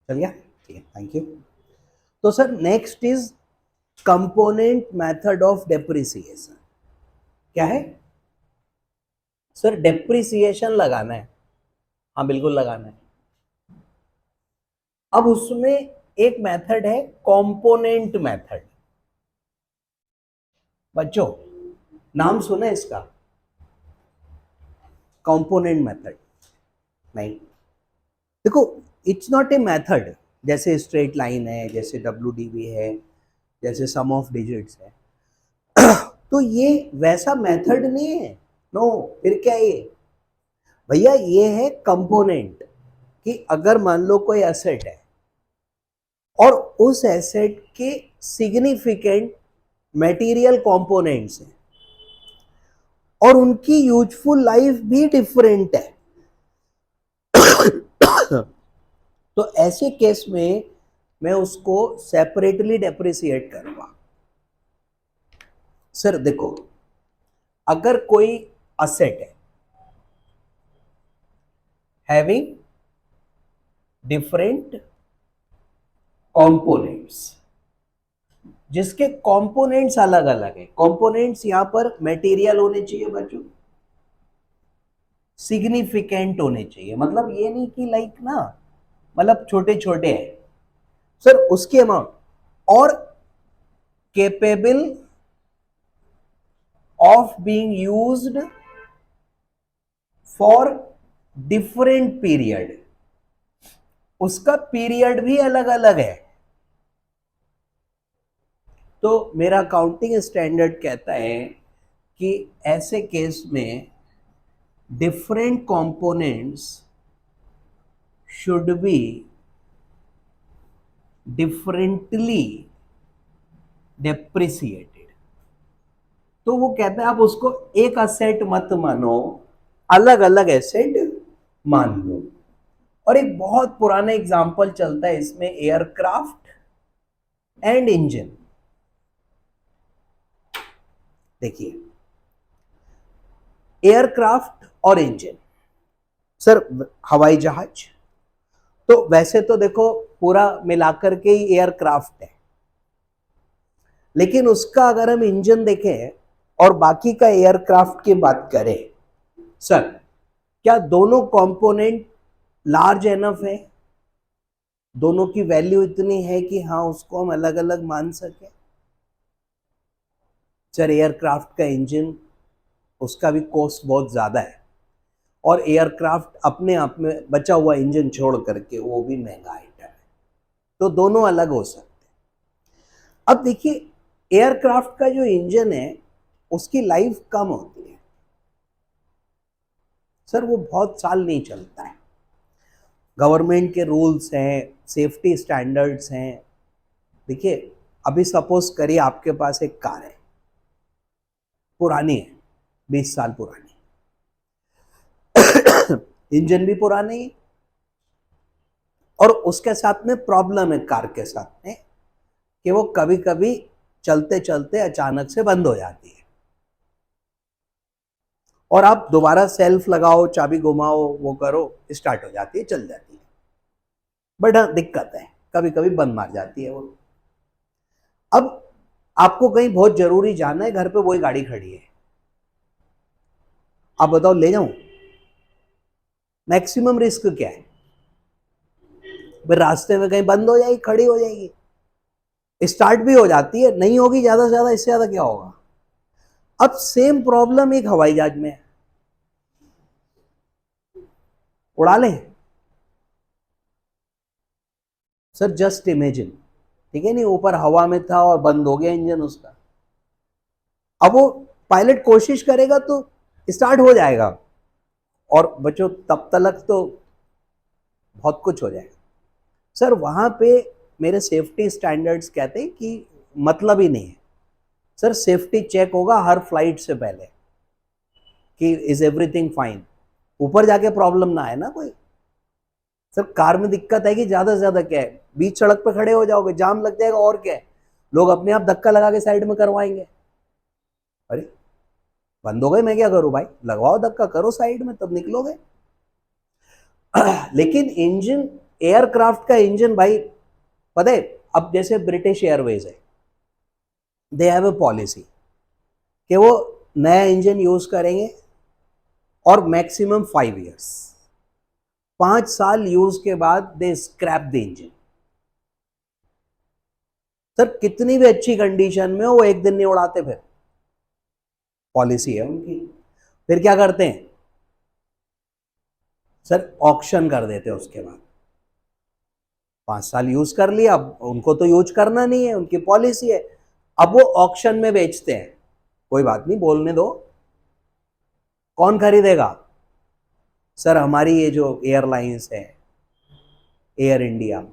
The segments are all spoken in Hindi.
चल गया? ठीक है, थैंक यू। तो sir next is component method of depreciation. क्या है सर? डेप्रिसिएशन लगाना है। हाँ बिल्कुल लगाना है। अब उसमें एक मेथड है कंपोनेंट मेथड। बच्चों नाम सुना इसका? Component method? नहीं। देखो, इट्स नॉट ए मेथड जैसे स्ट्रेट लाइन है, जैसे WDV है, जैसे सम ऑफ डिजिट्स है। तो ये वैसा मेथड नहीं है। नो, फिर क्या है ये? भैया ये है कंपोनेंट। कि अगर मान लो कोई एसेट है और उस एसेट के सिग्निफिकेंट मटेरियल कंपोनेंट्स हैं और उनकी यूजफुल लाइफ भी डिफरेंट है। तो ऐसे केस में मैं उसको सेपरेटली डेप्रिसिएट करूंगा। सर देखो, अगर कोई असेट है हैविंग डिफरेंट कंपोनेंट्स, जिसके कंपोनेंट्स अलग अलग है। कंपोनेंट्स यहां पर मटेरियल होने चाहिए बच्चों, सिग्निफिकेंट होने चाहिए। मतलब ये नहीं कि लाइक ना, मतलब छोटे छोटे हैं सर, उसके अमाउंट और capable of being used for different period. उसका पीरियड भी अलग अलग है। तो मेरा काउंटिंग स्टैंडर्ड कहता है कि ऐसे केस में different components should be differently depreciated. तो वो कहते हैं आप उसको एक असेट मत मानो, अलग अलग एसेट मान लो। और एक बहुत पुराना एग्जांपल चलता है इसमें, एयरक्राफ्ट एंड इंजन। देखिए, एयरक्राफ्ट और इंजन, सर हवाई जहाज। तो वैसे तो देखो पूरा मिलाकर के ही एयरक्राफ्ट है, लेकिन उसका अगर हम इंजन देखें और बाकी का एयरक्राफ्ट की बात करें, सर क्या दोनों कंपोनेंट लार्ज एनफ है? दोनों की वैल्यू इतनी है कि हाँ उसको हम अलग अलग मान सके? सर एयरक्राफ्ट का इंजन, उसका भी कॉस्ट बहुत ज्यादा है, और एयरक्राफ्ट अपने आप में बचा हुआ इंजन छोड़ करके वो भी महंगा आइटम है। तो दोनों अलग हो सकते हैं। अब देखिए, एयरक्राफ्ट का जो इंजन है उसकी लाइफ कम होती है सर, वो बहुत साल नहीं चलता है। गवर्नमेंट के रूल्स हैं, सेफ्टी स्टैंडर्ड्स हैं। देखिए, अभी सपोज करिए आपके पास एक कार है, पुरानी है, 20 साल पुरानी, इंजन भी पुरानी है, और उसके साथ में प्रॉब्लम है कार के साथ में कि वो कभी कभी चलते चलते अचानक से बंद हो जाती है, और आप दोबारा सेल्फ लगाओ, चाबी घुमाओ, वो करो, स्टार्ट हो जाती है, चल जाती है। बट हाँ दिक्कत है, कभी कभी बंद मार जाती है वो। अब आपको कहीं बहुत जरूरी जाना है, घर पे वही गाड़ी खड़ी है, आप बताओ ले जाऊं? मैक्सिमम रिस्क क्या है? फिर रास्ते में कहीं बंद हो जाएगी, खड़ी हो जाएगी, स्टार्ट भी हो जाती है, नहीं होगी ज्यादा से ज्यादा, इससे ज्यादा क्या होगा? अब सेम प्रॉब्लम एक हवाई जहाज में है, उड़ा लें? सर जस्ट इमेजिन, ठीक है नहीं, ऊपर हवा में था और बंद हो गया इंजन उसका। अब वो पायलट कोशिश करेगा तो स्टार्ट हो जाएगा, और बच्चों तब तक तो बहुत कुछ हो जाएगा। सर वहां पे मेरे सेफ्टी स्टैंडर्ड्स कहते हैं कि मतलब ही नहीं है। सर सेफ्टी चेक होगा हर फ्लाइट से पहले कि इज एवरीथिंग फाइन, ऊपर जाके प्रॉब्लम ना आए ना कोई। सर कार में दिक्कत है कि ज्यादा से ज्यादा क्या है, बीच सड़क पे खड़े हो जाओगे, जाम लग जाएगा, और क्या है, लोग अपने आप धक्का लगा के साइड में करवाएंगे। अरे बंद हो गए, मैं क्या करूं भाई, लगवाओ धक्का, करो साइड में, तब निकलोगे। लेकिन इंजन एयरक्राफ्ट का इंजन भाई पता है, अब जैसे ब्रिटिश एयरवेज है, दे हैव अ पॉलिसी कि वो नया इंजन यूज करेंगे और मैक्सिमम 5 इयर्स, 5 साल यूज के बाद दे स्क्रैप द इंजन। सर कितनी भी अच्छी कंडीशन में हो वो एक दिन नहीं उड़ाते, फिर पॉलिसी है उनकी। फिर क्या करते हैं सर, ऑक्शन कर देते हैं उसके बाद। 5 साल यूज कर लिया, अब उनको तो यूज करना नहीं है, उनकी पॉलिसी है, अब वो ऑक्शन में बेचते हैं। कोई बात नहीं, बोलने दो। कौन खरीदेगा सर? हमारी ये जो एयरलाइंस है, air India,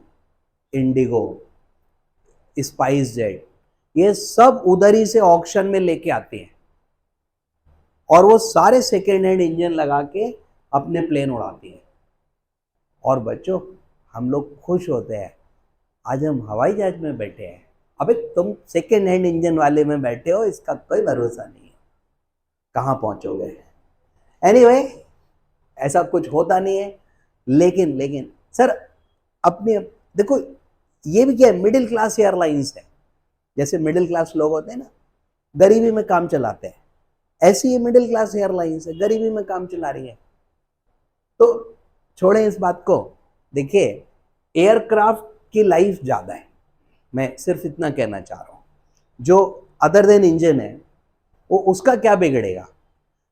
Indigo, spice jet, ये सब उधर ही से ऑक्शन में लेके आते हैं और वो सारे सेकेंड हैंड इंजन लगा के अपने प्लेन उड़ाती हैं। और बच्चों हम लोग खुश होते हैं, आज हम हवाई जहाज में बैठे हैं। अबे तुम सेकेंड हैंड इंजन वाले में बैठे हो, इसका कोई भरोसा नहीं है, कहाँ पहुंचोगे। एनीवे, ऐसा कुछ होता नहीं है। लेकिन लेकिन सर अपने देखो, ये भी क्या है, मिडिल क्लास एयरलाइंस है। जैसे मिडिल क्लास लोग होते हैं ना, गरीबी में काम चलाते हैं, ऐसी ये मिडिल क्लास एयरलाइंस है, गरीबी में काम चला रही है। तो छोड़ें इस बात को। देखिए, एयरक्राफ्ट की लाइफ ज़्यादा है, मैं सिर्फ इतना कहना चाह रहा हूँ। जो अदर देन इंजन है वो उसका क्या बिगड़ेगा,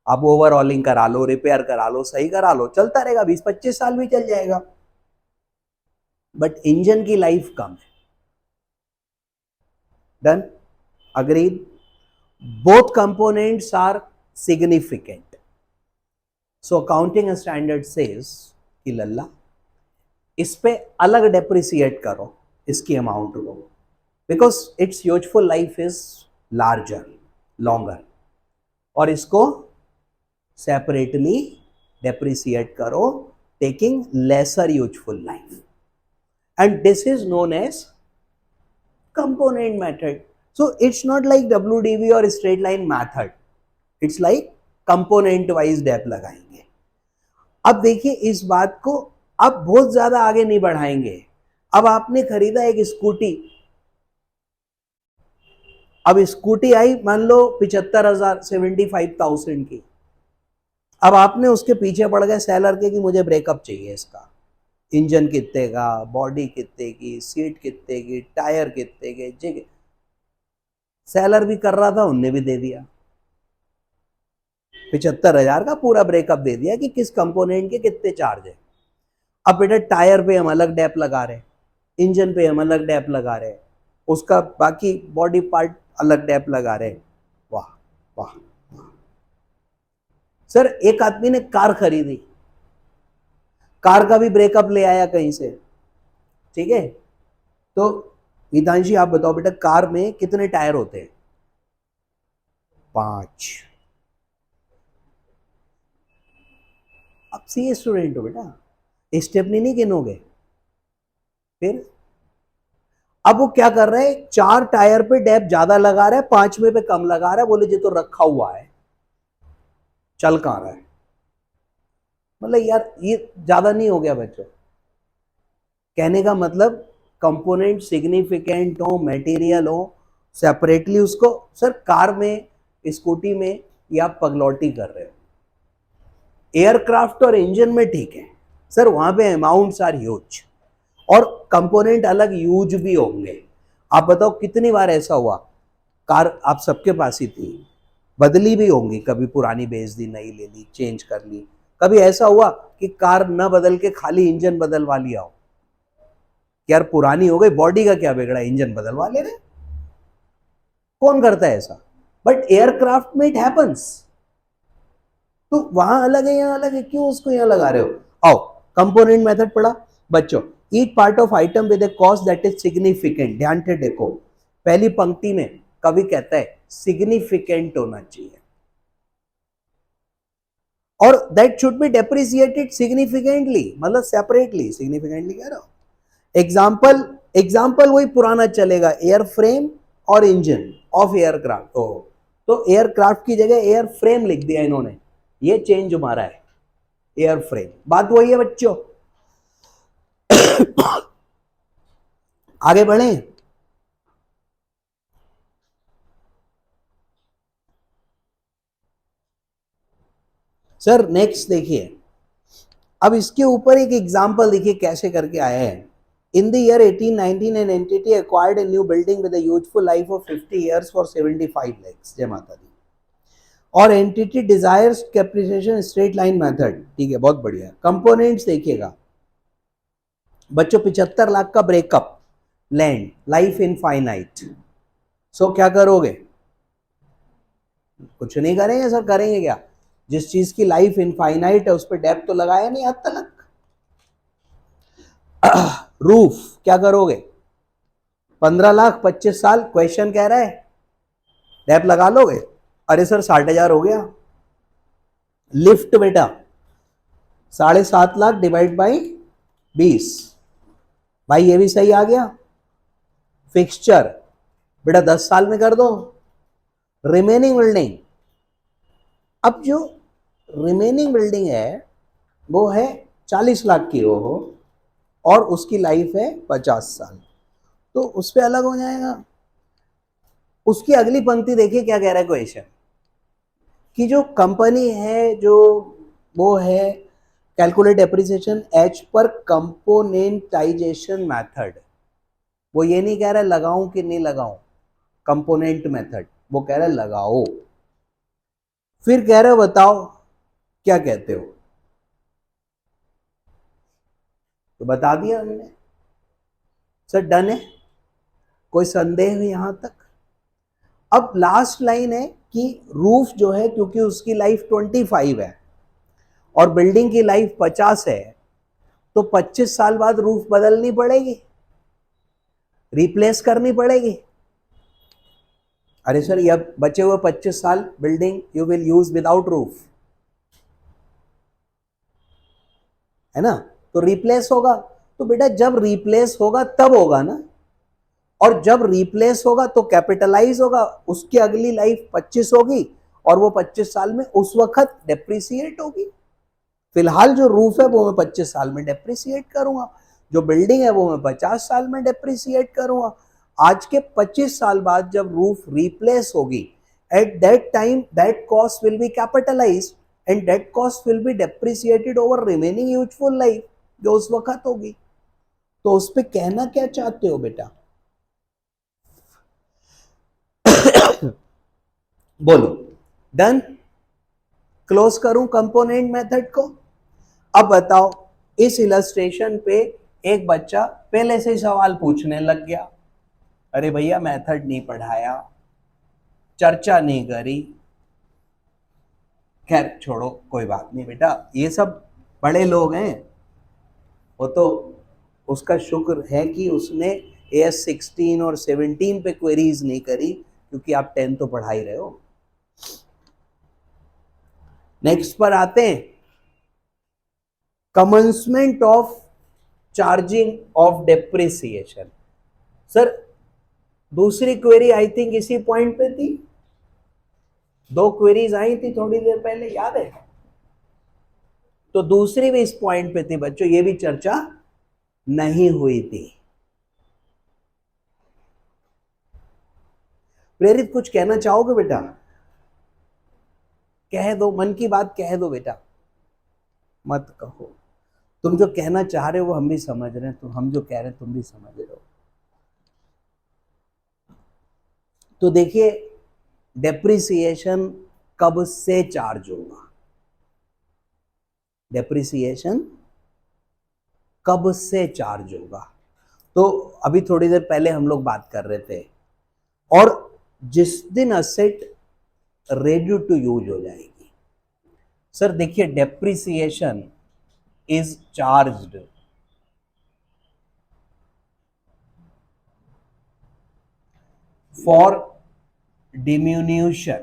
आप ओवरऑलिंग करा लो, रिपेयर करा लो, सही करा लो, चलता रहेगा, 20-25 साल भी चल जाएगा। बट इंजन की लाइफ कम है। Done, agreed, both components are significant. So accounting standard says कि लल्ला इस पे अलग डेप्रिसिएट करो इसकी अमाउंट को, because it's useful life is larger, longer, और इसको सेपरेटली डेप्रिसिएट करो, taking lesser useful life, and this is known as component method. So it's not like WDV or straight line method, it's like component wise dep लगाएंगे। अब देखिए इस बात को अब बहुत ज्यादा आगे नहीं बढ़ाएंगे। अब आपने खरीदा एक स्कूटी, अब स्कूटी आई मान लो 75,000, 75,000 की। अब आपने उसके पीछे पड़ गए सेलर के कि मुझे ब्रेकअप चाहिए इसका, इंजन कितने का, बॉडी कितने की, सीट कितने की, टायर कितने के, जी। सेलर भी कर रहा था, उनने भी दे दिया 75,000 का पूरा ब्रेकअप दे दिया कि किस कंपोनेंट के कितने चार्ज है। अब बेटा टायर पे हम अलग डेप लगा रहे, इंजन पे हम अलग डेप लगा रहे, उसका बाकी बॉडी पार्ट अलग डेप लगा रहे। वाह वाह वाह। सर एक आदमी ने कार खरीदी, कार का भी ब्रेकअप ले आया कहीं से, ठीक है। तो विधांशी आप बताओ बेटा, कार में कितने टायर होते हैं? 5। अब सीए स्टूडेंट हो बेटा, स्टेपनी नहीं गिनोगे फिर। अब वो क्या कर रहा है, 4 टायर पे डेप ज्यादा लगा रहा है, 5वें पे कम लगा रहा है। बोले जी तो रखा हुआ है, चल कहां रहा है। मतलब यार ये ज्यादा नहीं हो गया बच्चों? कहने का मतलब कंपोनेंट सिग्निफिकेंट हो, मटेरियल हो, सेपरेटली उसको। सर कार में, स्कूटी में ये आप पगलौटी कर रहे हो। एयरक्राफ्ट और इंजन में ठीक है सर, वहां पे अमाउंट्स आर ह्यूज और कंपोनेंट अलग यूज भी होंगे। आप बताओ कितनी बार ऐसा हुआ, कार आप सबके पास ही थी, बदली भी होंगी, कभी पुरानी बेच दी, नई ले ली, चेंज कर ली। कभी ऐसा हुआ कि कार न बदल के खाली इंजन बदलवा लिया हो, यार पुरानी हो गई, बॉडी का क्या बिगड़ा, इंजन बदलवा ले रहे। कौन करता है ऐसा? बट एयरक्राफ्ट में इट हैपन्स। तो वहां अलग है, यहां अलग है, क्यों उसको यहां लगा रहे हो? आओ, कंपोनेंट मेथड पढ़ा बच्चों। Each part of item with A cost that is significant. ध्यान से देखो, पहली पंक्ति में कवि कहता है सिग्निफिकेंट होना चाहिए और that should be depreciated significantly, मतलब सेपरेटली। सिग्निफिकेंटली कह रहा हूं। एग्जाम्पल वही पुराना चलेगा, एयर फ्रेम और इंजन ऑफ एयरक्राफ्ट। तो एयरक्राफ्ट की जगह एयर फ्रेम लिख दिया इन्होंने, ये चेंज मारा है, एयर फ्रेम। बात वही है बच्चों। आगे बढ़े। सर नेक्स्ट देखिए, अब इसके ऊपर एक एग्जाम्पल देखिए कैसे करके आया है। In the year 1819, an entity acquired a new building with a useful life of 50 years for 75 lakhs. जय माता दी। और entity desires capitalisation straight line method, ठीक है, बहुत बढ़िया। कंपोनेंट्स देखिएगा बच्चों, 75 लाख का ब्रेकअप, लैंड, लाइफ इनफाइनाइट। सो क्या करोगे? कुछ नहीं करेंगे सर, करेंगे क्या? जिस चीज की लाइफ इनफाइनाइट है उस पर डेप्थ तो लगाया नहीं आज तक। रूफ क्या करोगे? 15 लाख 25 साल, क्वेश्चन कह रहा है डेप्थ लगा लोगे? अरे सर 60,000 हो गया। लिफ्ट बेटा 7.5 लाख डिवाइड बाई 20, भाई ये भी सही आ गया। फिक्सचर बेटा 10 साल में कर दो। रिमेनिंग बिल्डिंग, अब जो रिमेनिंग बिल्डिंग है वो है 40 लाख की हो और उसकी लाइफ है 50 साल, तो उस पर अलग हो जाएगा। उसकी अगली पंक्ति देखिए क्या कह रहा है क्वेश्चन, कि जो कंपनी है जो वो है calculate depreciation as per कंपोनेंटाइजेशन method. वो ये नहीं कह रहा लगाऊं कि नहीं लगाऊं कंपोनेंट मेथड, वो कह रहा है लगाओ। फिर कह रहे हो बताओ क्या कहते हो, तो बता दिया हमने। सर डन है, कोई संदेह है यहां तक? अब लास्ट लाइन है कि रूफ जो है क्योंकि उसकी लाइफ 25 है और बिल्डिंग की लाइफ 50 है, तो 25 साल बाद रूफ बदलनी पड़ेगी, रिप्लेस करनी पड़ेगी। अरे सर ये बचे हुए 25 साल building you will use without roof, है ना, तो रिप्लेस होगा। तो बेटा जब रिप्लेस होगा तब होगा ना, और जब रिप्लेस होगा तो कैपिटलाइज होगा, उसकी अगली लाइफ 25 होगी और वो 25 साल में उस वक्त डेप्रिसिएट होगी। फिलहाल जो रूफ है वो मैं 25 साल में डेप्रिसिएट करूंगा, जो बिल्डिंग है वो मैं 50 साल में डेप्रिसिएट करूंगा। आज के 25 साल बाद जब रूफ रिप्लेस होगी, at that time that cost will be capitalised and that cost will be depreciated over remaining useful life जो उस वक्त होगी। तो उस पे कहना क्या चाहते हो बेटा? बोलो। डन? क्लोज करूं कंपोनेंट मेथड को? अब बताओ, इस इलस्ट्रेशन पे एक बच्चा पहले से ही सवाल पूछने लग गया, अरे भैया मेथड नहीं पढ़ाया, चर्चा नहीं करी। खैर छोड़ो, कोई बात नहीं बेटा, ये सब बड़े लोग हैं, वो तो उसका शुक्र है कि उसने AS 16 और 17 पे क्वेरीज नहीं करी, क्योंकि आप 10 तो पढ़ा ही रहे हो। नेक्स्ट पर आते हैं, commencement of charging of depreciation. Sir दूसरी क्वेरी आई थिंक इसी पॉइंट पे थी, 2 क्वेरीज आई थी थोड़ी देर पहले, याद है? तो दूसरी भी इस पॉइंट पे थी बच्चों, ये भी चर्चा नहीं हुई थी। प्रेरित कुछ कहना चाहोगे बेटा? कह दो, मन की बात कह दो बेटा, मत कहो। तुम जो कहना चाह रहे हो वो हम भी समझ रहे हैं, तो हम जो कह रहे हैं तुम भी समझ रहे हो। तो देखिए डेप्रिसिएशन कब से चार्ज होगा, डेप्रिसिएशन कब से चार्ज होगा? तो अभी थोड़ी देर पहले हम लोग बात कर रहे थे, और जिस दिन असेट रेडी टू यूज हो जाएगी। सर देखिए depreciation is charged for diminution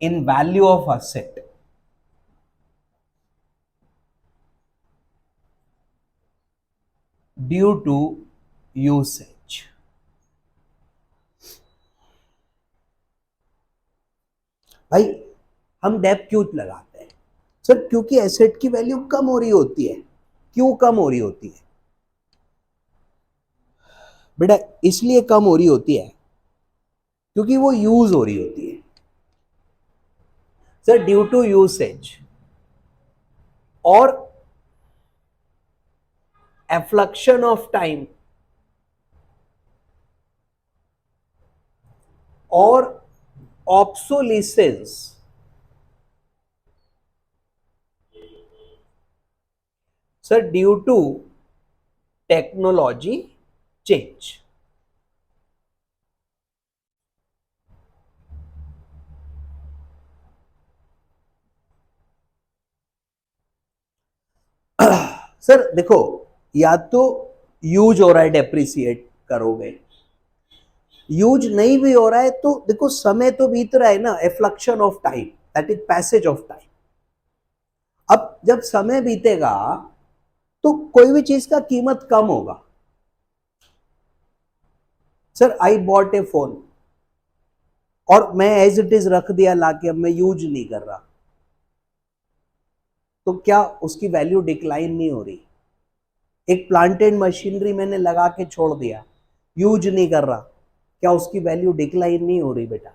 in value of asset due to usage। भाई हम डेप क्यों लगाते हैं? सर क्योंकि एसेट की वैल्यू कम हो रही होती है, क्यों कम हो रही होती है बेटा? इसलिए कम हो रही होती है क्योंकि वो यूज हो रही होती है सर, ड्यू टू यूसेज और एफ्लक्शन ऑफ टाइम और obsolescence. Sir, due to technology change. Sir देखो, या तो यूज हो रहा है डेप्रिसिएट करोगे, यूज नहीं भी हो रहा है तो देखो समय तो बीत रहा है ना, efflux of time, that is passage of time. अब जब समय बीतेगा तो कोई भी चीज का कीमत कम होगा। Sir I bought A phone और मैं एज इट इज रख दिया लाके, अब मैं यूज नहीं कर रहा, तो क्या उसकी वैल्यू डिक्लाइन नहीं हो रही? एक प्लांटेड मशीनरी मैंने लगा के छोड़ दिया, यूज नहीं कर रहा, क्या उसकी वैल्यू डिक्लाइन नहीं हो रही बेटा?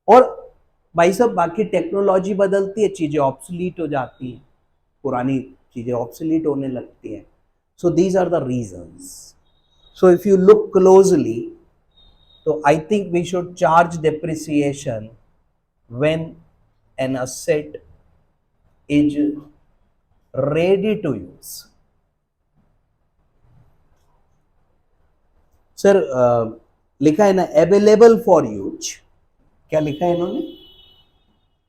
और भाई साहब बाकी टेक्नोलॉजी बदलती है, चीजें ऑब्सोलीट हो जाती हैं, पुरानी चीजें ऑब्सोलीट होने लगती हैं। So these are the reasons. So if you look closely, तो I think we should charge depreciation when an asset is ready to use. Sir लिखा है ना अवेलेबल फॉर यूज, क्या लिखा है इन्होंने?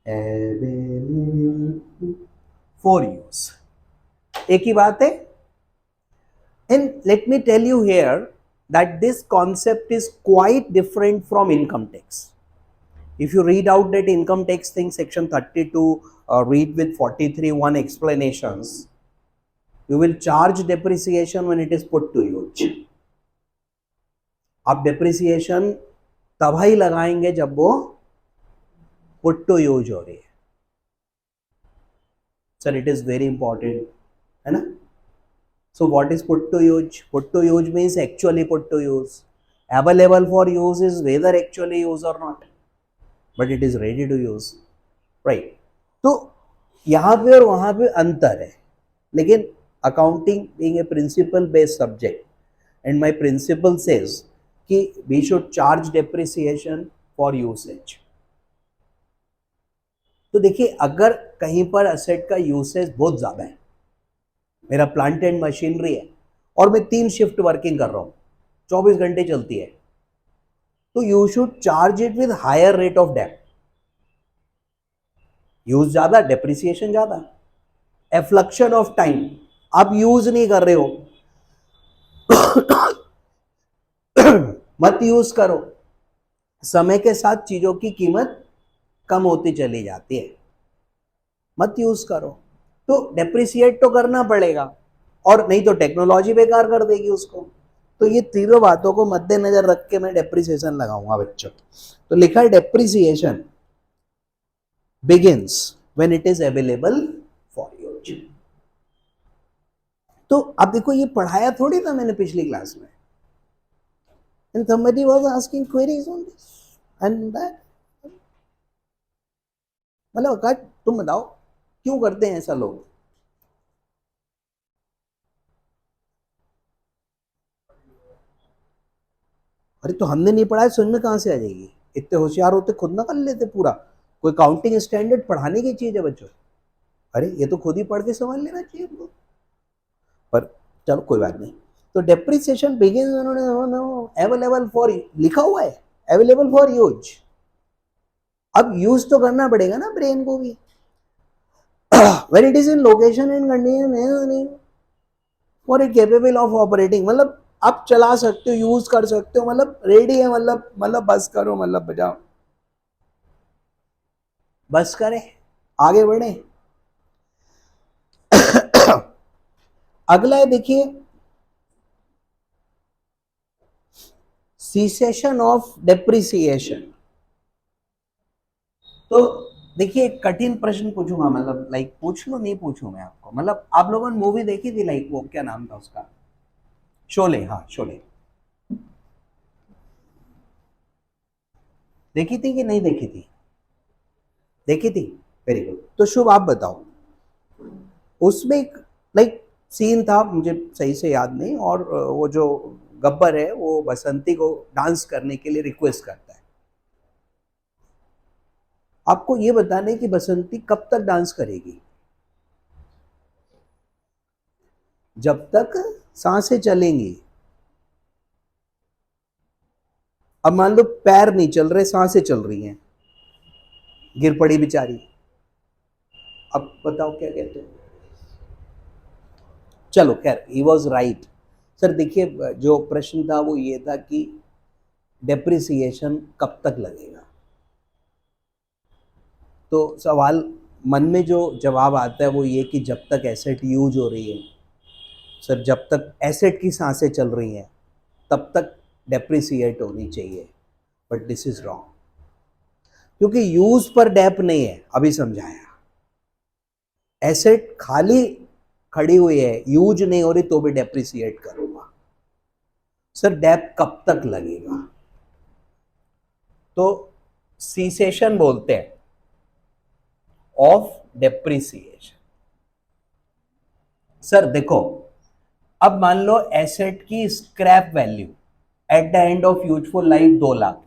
अवेलेबल फॉर यूज, एक ही बात है। And let me tell you here that this concept is quite different from income tax. If you read out that income tax thing, section 32, read with 43(1) explanations, you will charge depreciation when it is put to use. आप depreciation तब ही लगाएंगे जब वो put to use हो रही है। Sir, it is very important, है ना? So what is put to use? Put to use means actually put to use. Available for use is whether actually use or not, but it is ready to use, right? तो यहाँ पे और वहाँ पे अंतर है, लेकिन accounting being a principle based subject and my principle says कि we should charge depreciation for usage. तो देखिए अगर कहीं पर asset का usage बहुत ज़्यादा है, मेरा प्लांट एंड मशीनरी है और मैं 3 शिफ्ट वर्किंग कर रहा हूं, 24 घंटे चलती है, तो you should charge it with higher rate of depth. Use ज्यादा, डेप्रिसिएशन ज्यादा, एफ्लक्शन ऑफ टाइम, आप यूज नहीं कर रहे हो मत यूज करो, समय के साथ चीजों की कीमत कम होती चली जाती है, मत यूज करो। तो डेप्रिसिएट तो करना पड़ेगा, और नहीं तो टेक्नोलॉजी बेकार कर देगी उसको। तो ये तीनों बातों को मद्देनजर रख के मैं डेप्रिसिएशन लगाऊंगा बच्चों। तो लिखा है depreciation begins when it is available for use. तो अब देखो ये पढ़ाया थोड़ी था मैंने पिछली क्लास में, and somebody was asking queries on this and that। मतलब तुम बताओ क्यों करते हैं ऐसा लोग? अरे तो हमने नहीं पढ़ा है, समझ में कहां से आ जाएगी? इतने होशियार होते खुद ना कर लेते पूरा। कोई काउंटिंग स्टैंडर्ड पढ़ाने की चीज है बच्चों? अरे ये तो खुद ही पढ़ के समझ लेना चाहिए हमको। पर चलो कोई बात नहीं। तो डेप्रिसिएशन बिगिंस अवेलेबल फॉर, लिखा हुआ है अवेलेबल फॉर यूज। अब यूज तो करना पड़ेगा ना ब्रेन को भी। when it is in location and condition for it capable of operating, मतलब आप चला सकते हो, यूज कर सकते हो, मतलब रेडी है, मतलब बस करो, मतलब बजाओ, बस करें, आगे बढ़े। अगला है देखिए, सीसेशन ऑफ डेप्रिसिएशन। तो देखिए एक कठिन प्रश्न पूछूंगा, मतलब लाइक पूछ लो, नहीं पूछूं मैं आपको, मतलब आप लोगों ने मूवी देखी थी, लाइक वो क्या नाम था उसका, शोले, हाँ शोले, देखी थी कि नहीं देखी थी? देखी थी, वेरी गुड। तो शुभ आप बताओ, उसमें एक लाइक सीन था, मुझे सही से याद नहीं, और वो जो गब्बर है वो बसंती को डांस करने के लिए रिक्वेस्ट करता है। आपको ये बताना है कि बसंती कब तक डांस करेगी? जब तक सांसें चलेंगी। अब मान लो पैर नहीं चल रहे, सांसें चल रही हैं, गिर पड़ी बेचारी, अब बताओ क्या कहते हैं? चलो खैर, ही वॉज राइट। सर देखिए जो प्रश्न था वो ये था कि डेप्रिसिएशन कब तक लगेगा। तो सवाल मन में जो जवाब आता है वो ये कि जब तक एसेट यूज हो रही है। सर जब तक एसेट की सांसें चल रही हैं तब तक डेप्रिसिएट होनी चाहिए, बट दिस इज रॉन्ग, क्योंकि यूज पर डेप नहीं है, अभी समझाया। एसेट खाली खड़ी हुई है, यूज नहीं हो रही तो भी डेप्रिसिएट करूंगा। सर डेप कब तक लगेगा? तो सीसेशन बोलते हैं ऑफ डेप्रिसिएशन। सर देखो, अब मान लो एसेट की scrap value eight the end of useful life 2 lakh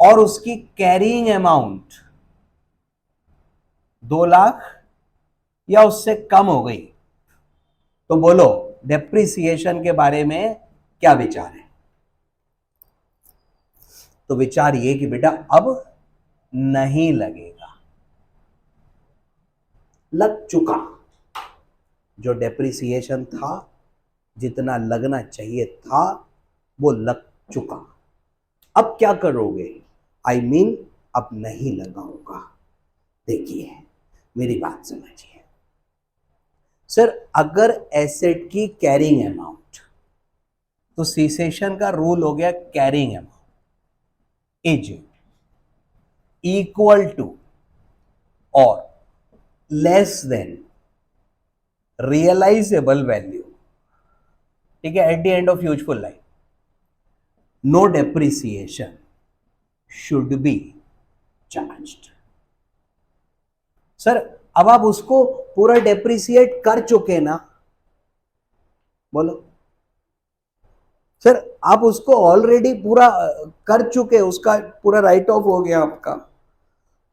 और उसकी कैरिंग अमाउंट 2 लाख या उससे कम हो गई, तो बोलो डेप्रिसिएशन के बारे में क्या विचार है? तो विचार ये कि बेटा अब नहीं लगेगा, लग चुका। जो डेप्रिसिएशन था, जितना लगना चाहिए था, वो लग चुका। अब क्या करोगे? आई मीन अब नहीं लगाऊंगा। देखिए मेरी बात समझिए। सर अगर एसेट की कैरिंग अमाउंट, तो सीसेशन का रूल हो गया carrying amount is equal to और लेस देन रियलाइजेबल वैल्यू, ठीक है, at the end of useful life, no depreciation should be charged. Sir अब आप उसको पूरा डेप्रिसिएट कर चुके ना, बोलो। सर आप उसको ऑलरेडी पूरा कर चुके, उसका पूरा राइट ऑफ हो गया आपका,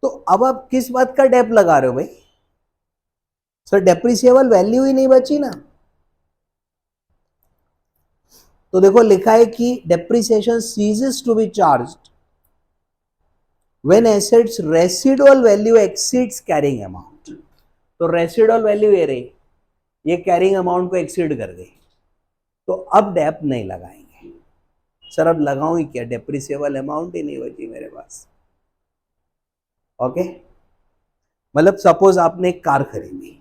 तो अब आप किस बात का डेप लगा रहे हो भाई? सर डेप्रिसिएबल वैल्यू ही नहीं बची ना। तो देखो लिखा है कि depreciation ceases to be charged when assets residual value exceeds carrying amount. तो रेसिडुअल वैल्यू ये रही, ये कैरिंग अमाउंट को एक्सीड कर गई, तो अब डेप नहीं लगाएंगे। सर अब लगाऊं ही क्या, डेप्रिसिएबल अमाउंट ही नहीं बची मेरे पास। ओके, मतलब सपोज आपने एक कार खरीदी,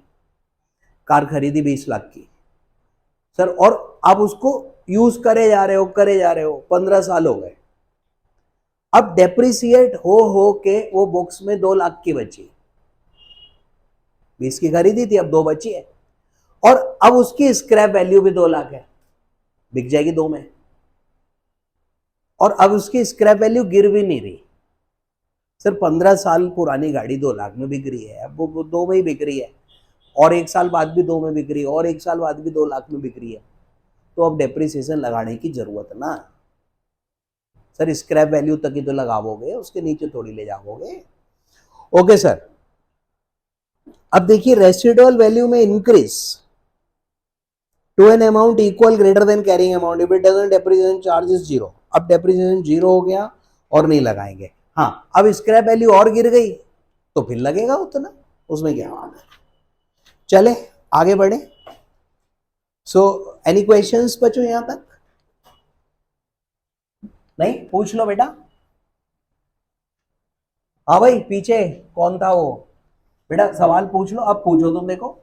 कार खरीदी 20 लाख की सर, और आप उसको यूज करे जा रहे हो, करे जा रहे हो, 15 साल हो गए। अब डेप्रिसिएट हो के वो बुक्स में 2 लाख की बची, 20 की खरीदी थी, अब 2 बची है, और अब उसकी स्क्रैप वैल्यू भी 2 लाख है, बिक जाएगी 2 में, और अब उसकी स्क्रैप वैल्यू गिर भी नहीं रही। सर 15 साल पुरानी गाड़ी 2 लाख में बिक रही है, अब वो 2 में ही बिक रही है, और 1 साल बाद भी 2 में बिक रही है, और 1 साल बाद भी 2 लाख में बिक रही है, तो अब डेप्रिसिएशन लगाने की जरूरत ना। सर स्क्रैप वैल्यू तक ही तो लगाओगे, उसके नीचे थोड़ी ले जाओगे। ओके सर, अब देखिए रेसिडुअल वैल्यू में increase to an amount equal greater than carrying amount if it doesn't depreciation charge is zero. अब डेप्रिसिएशन जीरो हो गया और नहीं लगाएंगे। हाँ अब स्क्रैप वैल्यू और गिर गई तो फिर लगेगा उतना, उसमें क्या बात है। चले आगे बढ़े। सो एनी क्वेश्चंस बच्चों यहां तक? नहीं, पूछ लो बेटा। हाँ भाई पीछे कौन था वो, बेटा सवाल पूछ लो, अब पूछो तुम, देखो।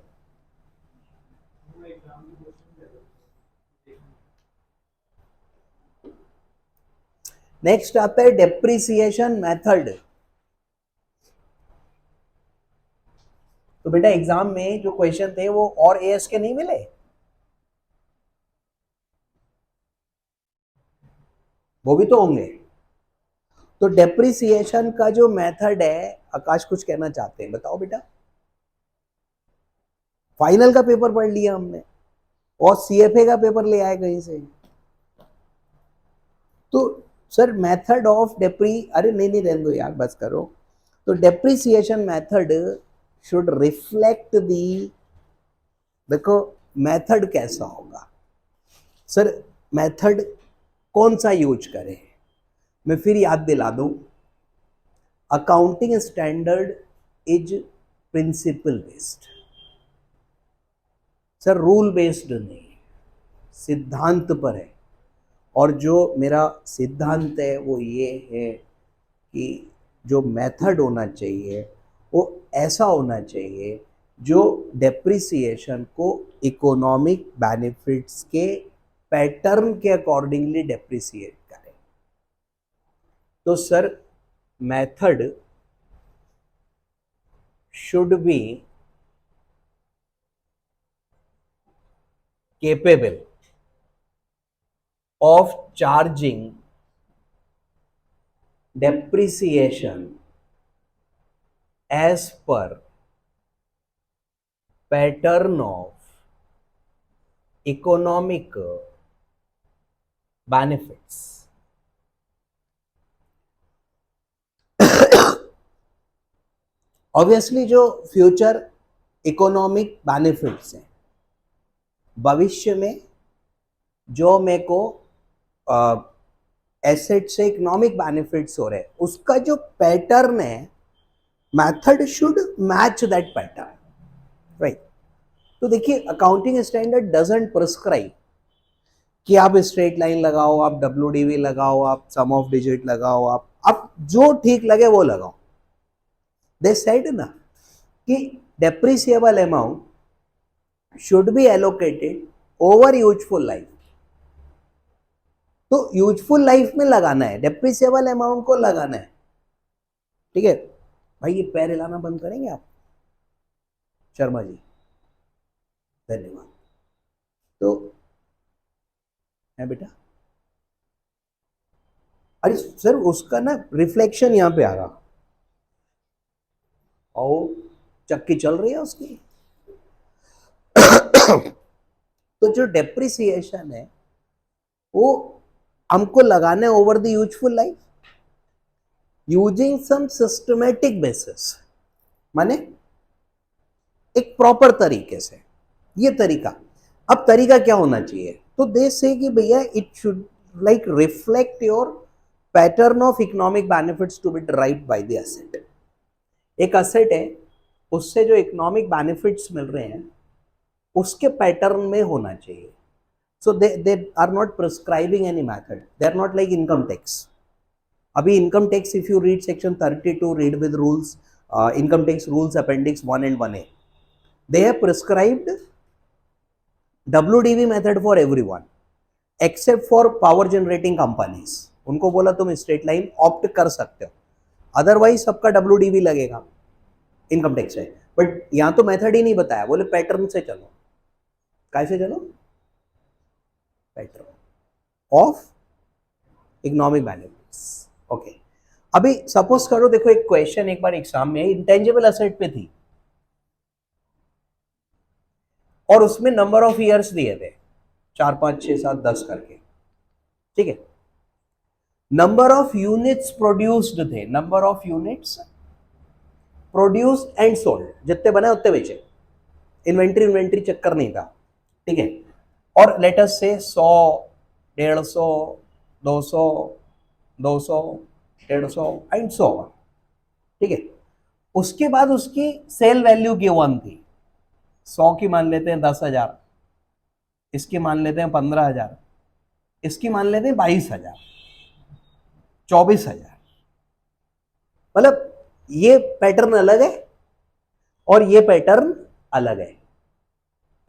नेक्स्ट आता है डेप्रिसिएशन मेथड। तो बेटा एग्जाम में जो क्वेश्चन थे वो और एएस के नहीं मिले, वो भी तो होंगे। तो डेप्रिसिएशन का जो मेथड है, आकाश कुछ कहना चाहते हैं, बताओ बेटा। फाइनल का पेपर पढ़ लिया हमने और सीएफए का पेपर ले आए कहीं से। तो सर मेथड ऑफ अरे नहीं नहीं रहने दो यार, बस करो। तो डेप्रिसिएशन मेथड शुड रिफ्लेक्ट दी, देखो मेथड कैसा होगा सर, मेथड कौन सा यूज करें, मैं फिर याद दिला दूं। Accounting standard is principle based sir, rule based नहीं, सिद्धांत पर है। और जो मेरा सिद्धांत है वो ये है कि जो मेथड होना चाहिए वो ऐसा होना चाहिए जो डेप्रिसिएशन को इकोनॉमिक बेनिफिट्स के पैटर्न के अकॉर्डिंगली डेप्रिसिएट करे। तो sir method should be capable of charging depreciation as per pattern of economic benefits. Obviously जो फ्यूचर इकोनॉमिक बेनिफिट्स हैं, भविष्य में जो मेरे को एसेट से इकोनॉमिक बेनिफिट्स हो रहे हैं, उसका जो पैटर्न है, method should match that pattern, right. तो देखिए अकाउंटिंग स्टैंडर्ड डजंट प्रिस्क्राइब कि आप स्ट्रेट लाइन लगाओ, आप डब्ल्यूडीवी लगाओ, आप सम ऑफ डिजिट लगाओ, आप जो ठीक लगे वो लगाओ। दे सेड ना कि depreciable amount should be allocated over useful life। तो यूजफुल लाइफ में लगाना है, डेप्रिसिएबल अमाउंट को लगाना है, ठीक है भाई। ये पैर हिलाना बंद करेंगे आप शर्मा जी, धन्यवाद। तो है बेटा, अरे सर उसका ना रिफ्लेक्शन यहां पे आ रहा, और चक्की चल रही है उसकी। तो जो डेप्रिसिएशन है वो हमको लगाना है over the useful life using some systematic basis, माने एक प्रॉपर तरीके से। ये तरीका, अब तरीका क्या होना चाहिए, तो दे से कि भैया it should like reflect your pattern of economic benefits to be derived by the asset. एक एसेट है, उससे जो इकोनॉमिक बेनिफिट्स मिल रहे हैं उसके पैटर्न में होना चाहिए। So they are not prescribing any method. They are not like income tax. अभी income tax, if you read section 32, read with rules, income tax rules appendix 1 and 1A. They have prescribed WDV method for everyone except for power generating companies. उनको बोला तुम स्ट्रेट लाइन ऑप्ट कर सकते हो, अदरवाइज सबका WDV लगेगा इनकम टैक्स है। बट यहाँ तो मेथड ही नहीं बताया, बोले पैटर्न से चलो। कैसे चलो? Pattern of economic benefits. Okay, अभी सपोज करो, देखो एक क्वेश्चन एक बार एग्जाम में इंटेंजिबल एसेट पे थी और उसमें नंबर ऑफ ईयर्स दिए थे 4, 5, 6, 7, 10 करके, ठीक है। नंबर ऑफ यूनिट्स प्रोड्यूस्ड थे, number of units produced and sold, जितने बने उतने बेचे, इन्वेंट्री चक्कर नहीं था, ठीक है। और लेट अस से 100, 150, 200, 200, 150 एंड सो ऑन, ठीक है। उसके बाद उसकी सेल वैल्यू गिवन थी, 100 की मान लेते हैं 10,000, इसकी मान लेते हैं 15,000, इसकी मान लेते हैं 22,000, 24,000। मतलब ये पैटर्न अलग है और ये पैटर्न अलग है,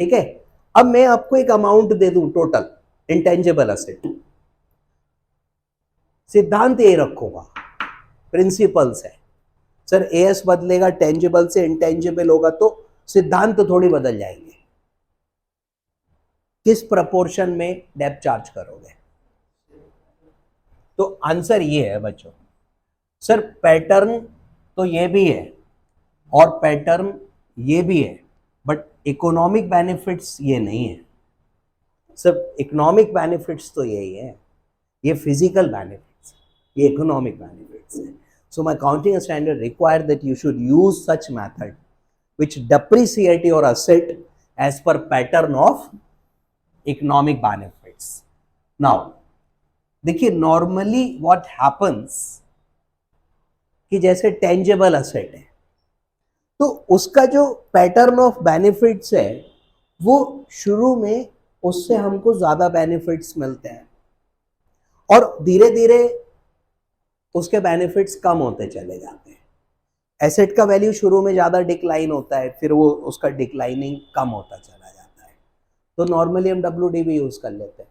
ठीक है। अब मैं आपको एक अमाउंट दे दूं टोटल इंटेंजिबल एसेट, सिद्धांत ये रखूंगा, प्रिंसिपल्स है सर। एएस बदलेगा, टेंजिबल से इंटेंजिबल होगा, तो सिद्धांत तो थोड़ी बदल जाएंगे। किस प्रपोर्शन में डेप्थ चार्ज करोगे? तो आंसर ये है बच्चों, सर पैटर्न तो ये भी है और पैटर्न ये भी है, बट इकोनॉमिक बेनिफिट्स ये नहीं है। सर इकोनॉमिक बेनिफिट्स तो यही है, ये फिजिकल बेनिफिट्स, ये इकोनॉमिक बेनिफिट्स है। So my counting standard require that you should use such method which depreciate your asset as per pattern of economic benefits. Now देखिए नॉर्मली व्हाट हैपन्स कि जैसे टेंजेबल असेट है तो उसका जो पैटर्न ऑफ बेनिफिट्स है वो शुरू में उससे हमको ज्यादा बेनिफिट्स मिलते हैं और धीरे धीरे उसके बेनिफिट्स कम होते चले जाते हैं। एसेट का वैल्यू शुरू में ज़्यादा डिक्लाइन होता है, फिर वो उसका डिक्लाइनिंग कम होता चला जाता है। तो नॉर्मली हम WDV यूज कर लेते हैं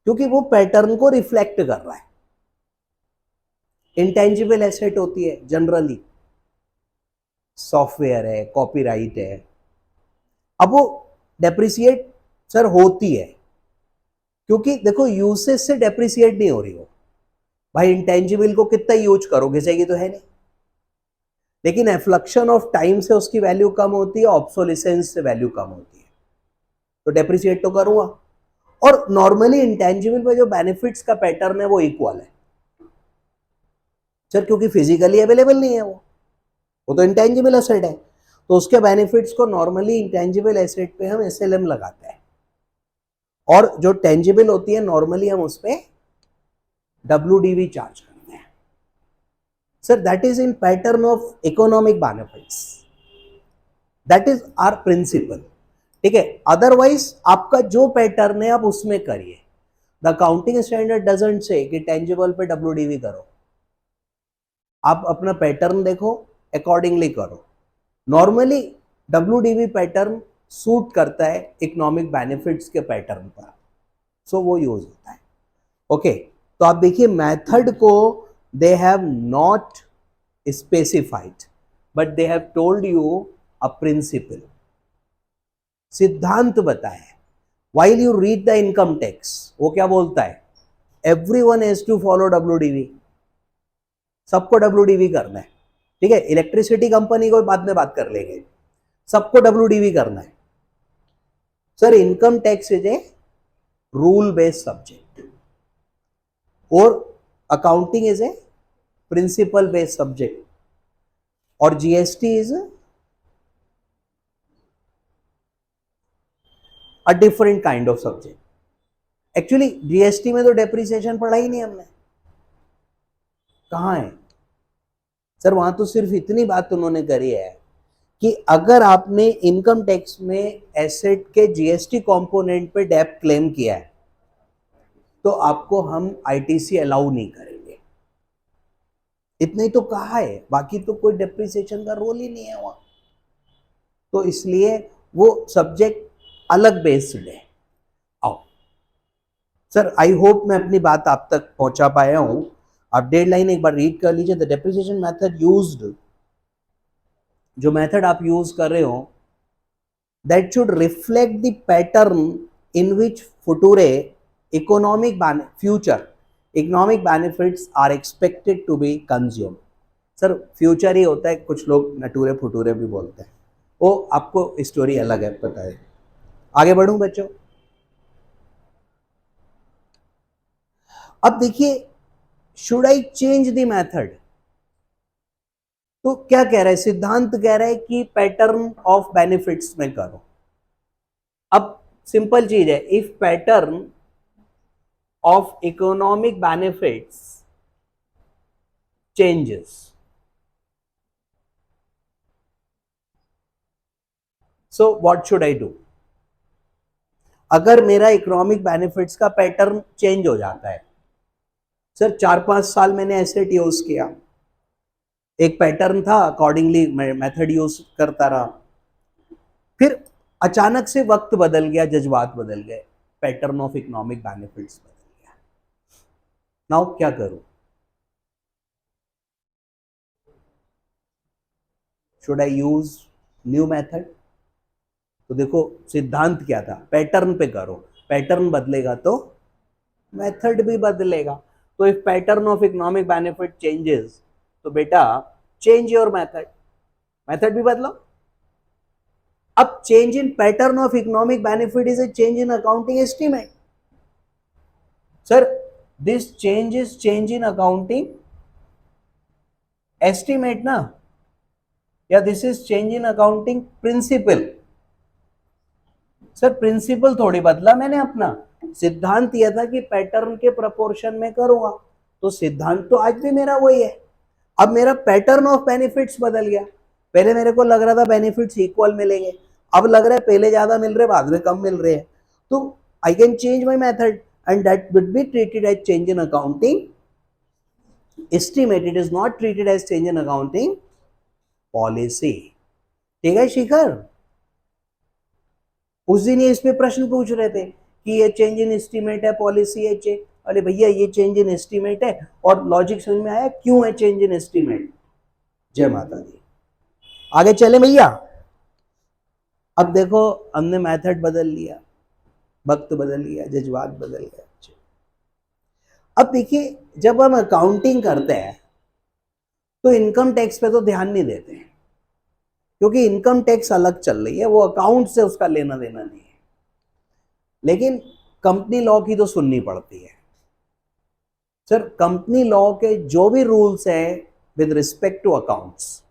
क्योंकि वो पैटर्न को रिफ्लेक्ट कर रहा है। इंटेंजिबल एसेट होती है जनरली, सॉफ्टवेयर है, कॉपीराइट है, अब वो डेप्रिसिएट सर होती है क्योंकि देखो यूसेज से डेप्रिसिएट नहीं हो रही हो। भाई इंटेंजिबल को कितना यूज करोगे, सही तो है नहीं, लेकिन एफ्लक्शन ऑफ टाइम से उसकी वैल्यू कम होती है, ऑब्सोलिसेंस से वैल्यू कम होती है, तो डेप्रिसिएट तो करूंगा। और नॉर्मली इंटेंजिबल में जो बेनिफिट्स का पैटर्न है वो इक्वल है सर, क्योंकि फिजिकली अवेलेबल नहीं है वो तो इंटेंजिबल एसेट है, तो उसके बेनिफिट्स को नॉर्मली इंटेंजिबल एसेट पे हम SLM लगाते हैं और जो टेंजिबल होती है नॉर्मली हम उस पर WDV चार्ज करते हैं। Sir that is in pattern of economic benefits, that is our principle, ठीक है। अदरवाइज आपका जो पैटर्न है आप उसमें करिए। The accounting standard doesn't say कि टेंजिबल पे WDV करो, आप अपना पैटर्न देखो, अकॉर्डिंगली करो। नॉर्मली WDV पैटर्न सूट करता है इकोनॉमिक बेनिफिट्स के पैटर्न पर, सो वो यूज होता है। ओके तो आप देखिए मेथड को they have not specified but they have told you a principle, सिद्धांत बताया। While you read the income tax वो क्या बोलता है, everyone has to follow WDV, सबको WDV करना है, ठीक है। इलेक्ट्रिसिटी कंपनी को बाद में बात कर लेंगे, सबको WDV करना है। Sir income tax is a rule based subject और accounting is a principle based subject और GST is a different kind of subject. Actually GST में तो डेप्रिसिएशन पढ़ा ही नहीं हमने, कहाँ है सर, वहां तो सिर्फ इतनी बात उन्होंने करी है कि अगर आपने इनकम टैक्स में एसेट के GST कंपोनेंट पे डेप्थ क्लेम किया है तो आपको हम ITC अलाउ नहीं करेंगे, इतना ही तो कहा है, बाकी तो कोई डेप्रिसिएशन का रोल ही नहीं है वहां, तो इसलिए वो सब्जेक्ट अलग बेस्ड है। आओ सर आई होप मैं अपनी बात आप तक पहुंचा पाया हूं। आप डेडलाइन एक बार रीड कर लीजिए। द डेप्रिसिएशन मेथड यूज्ड, जो मेथड आप यूज कर रहे हो that should reflect the pattern in which future economic benefits are expected to be consumed। Sir future ही होता है, कुछ लोग नटूरे फुटूरे भी बोलते हैं, वो आपको स्टोरी अलग है, पता है। आगे बढ़ूं बच्चों, अब देखिए should I change the method, तो क्या कह रहा है सिद्धांत, कह रहा है कि पैटर्न ऑफ बेनिफिट्स में करो। अब सिंपल चीज है, if pattern of economic benefits changes, so what should I do. अगर मेरा इकोनॉमिक बेनिफिट्स का पैटर्न चेंज हो जाता है, सर 4-5 साल मैंने एसेट यूज किया, एक पैटर्न था, अकॉर्डिंगली मैं मेथड यूज करता रहा, फिर अचानक से वक्त बदल गया, जज्बात बदल गए, पैटर्न ऑफ इकोनॉमिक बेनिफिट्स बदल गया, नाउ क्या करूं। Should I use new method. तो देखो सिद्धांत क्या था, पैटर्न पे करो, पैटर्न बदलेगा तो मेथड भी बदलेगा। तो if pattern of economic benefit changes, तो बेटा चेंज योर मेथड, मेथड भी बदलो। अब change in pattern of economic benefit is a change in accounting estimate. Sir this change is change in accounting estimate ना, या this is change in accounting principle. Sir principle थोड़ी बदला मैंने अपना, सिद्धांत यह था कि पैटर्न के प्रोपोर्शन में करूंगा, तो सिद्धांत तो आज भी मेरा वही है। अब मेरा पैटर्न ऑफ बेनिफिट्स बदल गया, पहले मेरे को लग रहा था बेनिफिट्स इक्वल मिलेंगे, अब लग रहा है पहले ज्यादा मिल रहे बाद में कम मिल रहे हैं। तो I can change my method and that would be treated as change in accounting estimate, it is not treated as change in accounting policy. ठीक है शिखर, उस दिन ये इस पे प्रश्न पूछ रहे थे कि ये चेंज इन एस्टीमेट है पॉलिसी है चेंज, अरे भैया ये चेंज इन एस्टीमेट है, और लॉजिक समझ में आया क्यों है चेंज इन एस्टीमेट। जय माता दी, आगे चले भैया। अब देखो हमने मेथड बदल लिया, वक्त बदल लिया, जज्बात बदल गया। अब देखिए जब हम अकाउंटिंग करते हैं तो इनकम टैक्स पे तो ध्यान नहीं देते हैं, क्योंकि इनकम टैक्स अलग चल रही है, वो अकाउंट से उसका लेना देना नहीं है। लेकिन कंपनी लॉ की तो सुननी पड़ती है। सर कंपनी लॉ के जो भी रूल्स है with respect to accounts,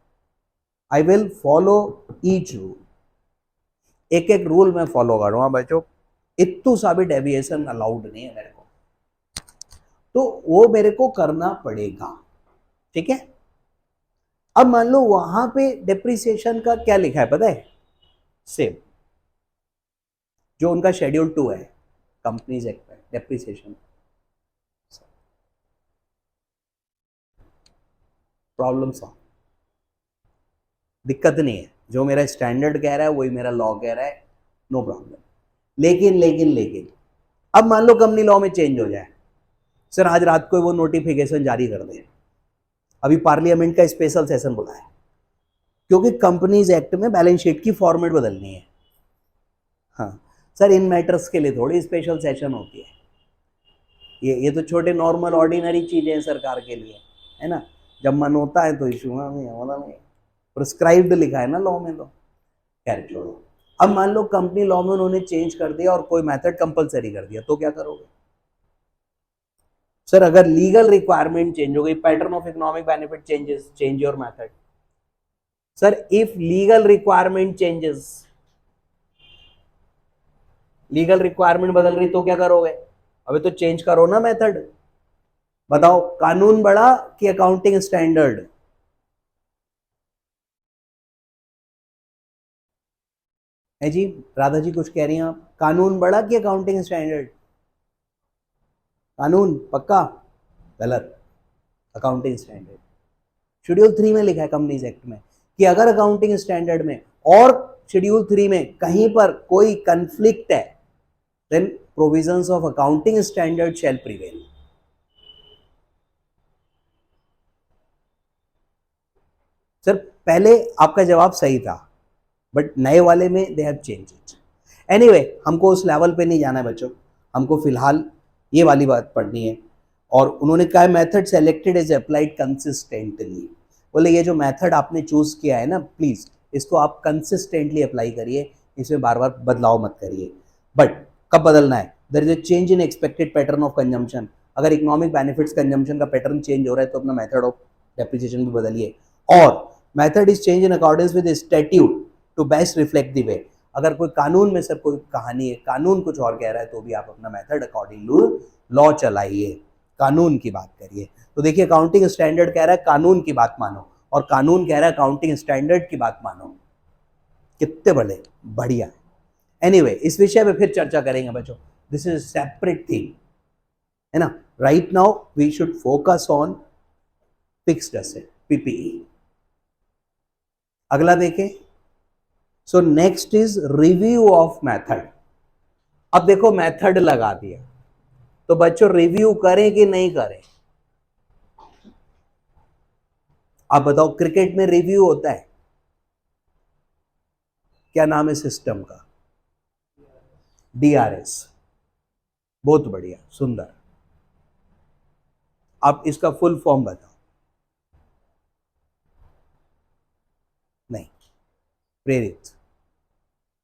I will follow each rule, एक एक रूल मैं फॉलो करूंगा बच्चों, इतू सा भी डेविएशन अलाउड नहीं है मेरे को, तो वो मेरे को करना पड़ेगा। ठीक है, अब मान लो वहां पे डेप्रिसिएशन का क्या लिखा है पता है, सेम जो उनका शेड्यूल 2 है कंपनीज एक्ट में, डेप्रिसिएशन प्रॉब्लम सॉल्व, दिक्कत नहीं है, जो मेरा स्टैंडर्ड कह रहा है वही मेरा लॉ कह रहा है, नो प्रॉब्लम। लेकिन लेकिन लेकिन अब मान लो कंपनी लॉ में चेंज हो जाए, सर आज रात को वो नोटिफिकेशन जारी कर दे, अभी पार्लियामेंट का स्पेशल सेशन बुलाया है, क्योंकि कंपनीज एक्ट में बैलेंस शीट की फॉर्मेट बदलनी है। हाँ सर इन मैटर्स के लिए थोड़ी स्पेशल सेशन होती है, ये तो छोटे नॉर्मल ऑर्डिनरी चीजें हैं सरकार के लिए, है ना, जब मन होता है तो इशू में प्रिस्क्राइब्ड लिखा है ना लॉ में, तो खैर छोड़ो। अब मान लो कंपनी लॉ में उन्होंने चेंज कर दिया और कोई मेथड कंपलसरी कर दिया, तो क्या करोगे। सर अगर लीगल रिक्वायरमेंट चेंज हो गई, pattern of economic benefit changes, change your method. Sir if legal requirement changes, legal requirement बदल रही तो क्या करोगे, अबे तो चेंज करो ना मेथड। बताओ कानून बड़ा कि अकाउंटिंग स्टैंडर्ड। है जी, राधा जी कुछ कह रही हैं आप, कानून बड़ा कि अकाउंटिंग स्टैंडर्ड। कानून पक्का, गलत, अकाउंटिंग स्टैंडर्ड। शेड्यूल 3 में लिखा है कंपनीज एक्ट में कि अगर अकाउंटिंग स्टैंडर्ड में और शेड्यूल 3 में कहीं पर कोई कंफ्लिक्ट है, then provisions of accounting standard shall prevail. Sir पहले आपका जवाब सही था, बट नए वाले में they have change it. Anyway हमको उस लेवल पे नहीं जाना है बच्चों, हमको फिलहाल ये वाली बात पढ़नी है। और उन्होंने कहा method selected is applied consistently, बोले ये जो मेथड आपने चूज किया है ना, प्लीज इसको आप कंसिस्टेंटली अप्लाई करिए, इसमें बार बार बदलाव मत करिए। बट कब बदलना है, there is a change in expected pattern of consumption, अगर इकोनॉमिक बेनिफिट्स कंजम्पशन का पैटर्न चेंज हो रहा है तो अपना मेथड ऑफ डेप्रिसिएशन भी बदलिए। और method is change in accordance with statute to best reflect the way, अगर कोई कानून में सर कोई कहानी है, कानून कुछ और कह रहा है, तो भी आप अपना मेथड अकॉर्डिंग टू लॉ चलाइए, कानून की बात करिए। तो देखिए अकाउंटिंग स्टैंडर्ड कह रहा है कानून की बात मानो, और कानून कह रहा है अकाउंटिंग स्टैंडर्ड की बात मानो, कितने बड़े बढ़िया। एनीवे इस विषय पे फिर चर्चा करेंगे बच्चों, दिस इज सेपरेट थिंग, है ना। Right now we should focus on fixed asset PPE. अगला देखें, so next is review of method. अब देखो मेथड लगा दिया, तो बच्चों रिव्यू करें कि नहीं करें, आप बताओ। क्रिकेट में रिव्यू होता है, क्या नाम है सिस्टम का? DRS। बहुत बढ़िया, सुंदर। आप इसका फुल फॉर्म बताओ। नहीं। प्रेरित?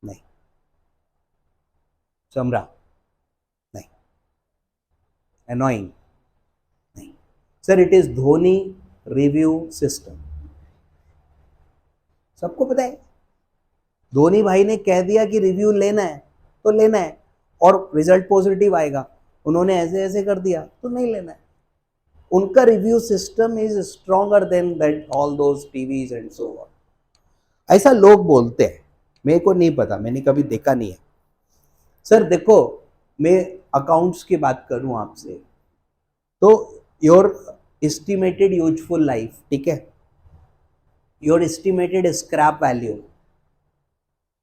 नहीं। चमड़ा? नहीं। एनोइंग? नहीं। Sir it is Dhoni review system. सबको पता है, धोनी भाई ने कह दिया कि रिव्यू लेना है तो लेना है, और रिजल्ट पॉजिटिव आएगा। उन्होंने ऐसे ऐसे कर दिया तो नहीं लेना है। उनका review system is stronger than that all those TVs and so on. ऐसा लोग बोलते हैं, मेरे को नहीं पता, मैंने कभी देखा नहीं है। सर देखो, मैं अकाउंट्स की बात करूं आपसे, तो योर एस्टिमेटेड यूजफुल लाइफ, ठीक है, your estimated scrap value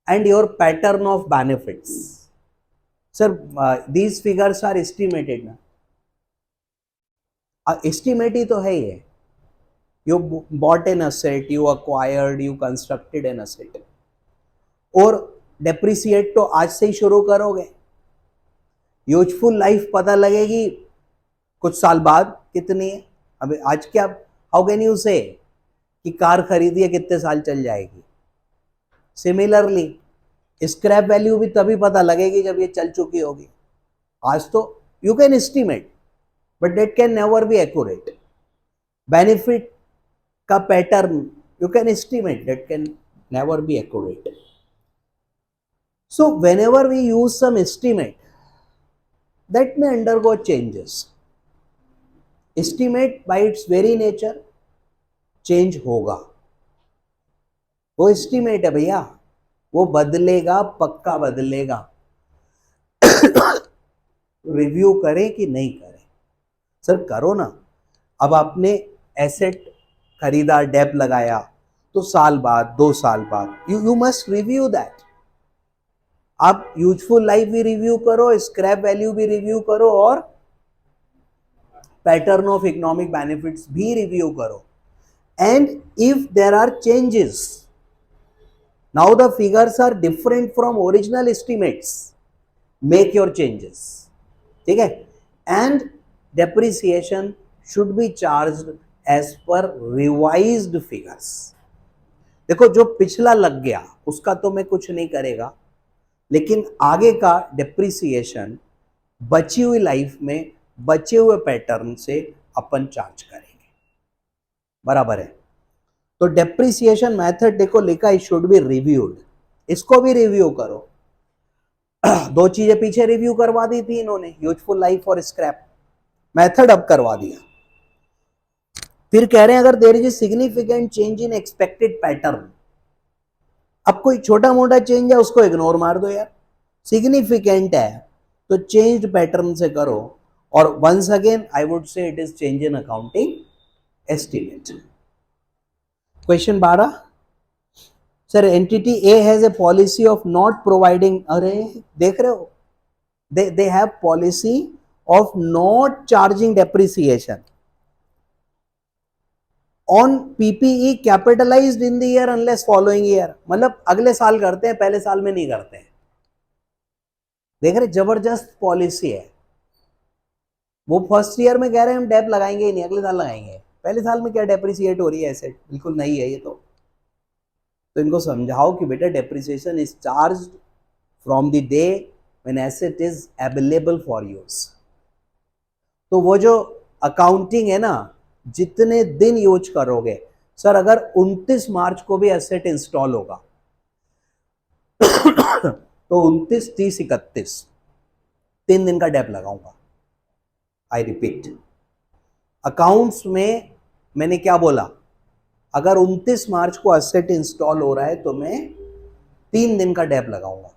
and your pattern of benefits. Sir, these figures are estimated ना, estimate ही तो है ये। You bought an asset, you acquired, you constructed an asset, और depreciate तो आज से ही शुरू करोगे। यूजफुल लाइफ पता लगेगी कुछ साल बाद कितनी है। अभी आज क्या, हाउ कैन यू से कि कार खरीदी है कितने साल चल जाएगी? सिमिलरली स्क्रैप वैल्यू भी तभी पता लगेगी जब ये चल चुकी होगी। आज तो you can estimate but that can never be accurate. Benefit का pattern you can estimate, that can never be accurate. So whenever we use some estimate, that may undergo changes. Estimate by its very nature change होगा। वो एस्टिमेट है भैया, वो बदलेगा, पक्का बदलेगा। रिव्यू करें कि नहीं करें? सर करो ना। अब आपने एसेट खरीदा, डेप लगाया, तो साल बाद, 2 साल बाद यू मस्ट रिव्यू दैट। आप यूजफुल लाइफ भी रिव्यू करो, स्क्रैप वैल्यू भी रिव्यू करो, और पैटर्न ऑफ इकोनॉमिक बेनिफिट्स भी रिव्यू करो। And if there are changes, now the figures are different from original estimates, make your changes, ठीक है। and depreciation should be charged as per revised figures। देखो जो पिछला लग गया उसका तो मैं कुछ नहीं करेगा, लेकिन आगे का डेप्रिसिएशन बची हुई लाइफ में बचे हुए पैटर्न से अपन चार्ज करेंगे, बराबर है। तो डेप्रिसिएशन मेथड देखो लिखा है शुड बी रिव्यूड, इसको भी रिव्यू करो। 2 चीजें पीछे रिव्यू करवा दी थी इन्होंने, यूजफुल लाइफ और स्क्रैप, मेथड अब करवा दिया। फिर कह रहे हैं अगर there is significant change in expected pattern, अब कोई छोटा मोटा चेंज है उसको इग्नोर मार दो यार, सिग्निफिकेंट है तो चेंज्ड पैटर्न से करो। और once again I would say it is change in accounting estimate. Question 12, sir entity A has a policy of not providing, अरे देख रहे हो, they have policy of not charging depreciation on PPE capitalised in the year unless following year. मतलब अगले साल करते हैं, पहले साल में नहीं करते हैं। देख रहे, जबरदस्त पॉलिसी है। वो फर्स्ट ईयर में कह रहे हैं हम डेप लगाएंगे ही नहीं, अगले साल लगाएंगे। पहले साल में क्या डेप्रिसिएट हो रही है एसेट, बिल्कुल नहीं है ये तो इनको समझाओ कि बेटा depreciation is charged from the day when asset is available for use. तो वो जो अकाउंटिंग है ना, जितने दिन यूज करोगे, सर अगर 29 मार्च को भी एसेट इंस्टॉल होगा तो 29, 30, 31 3 दिन का डेप लगाऊंगा। आई रिपीट, अकाउंट्स में मैंने क्या बोला, अगर 29 मार्च को एसेट इंस्टॉल हो रहा है तो मैं 3 दिन का डेप लगाऊंगा।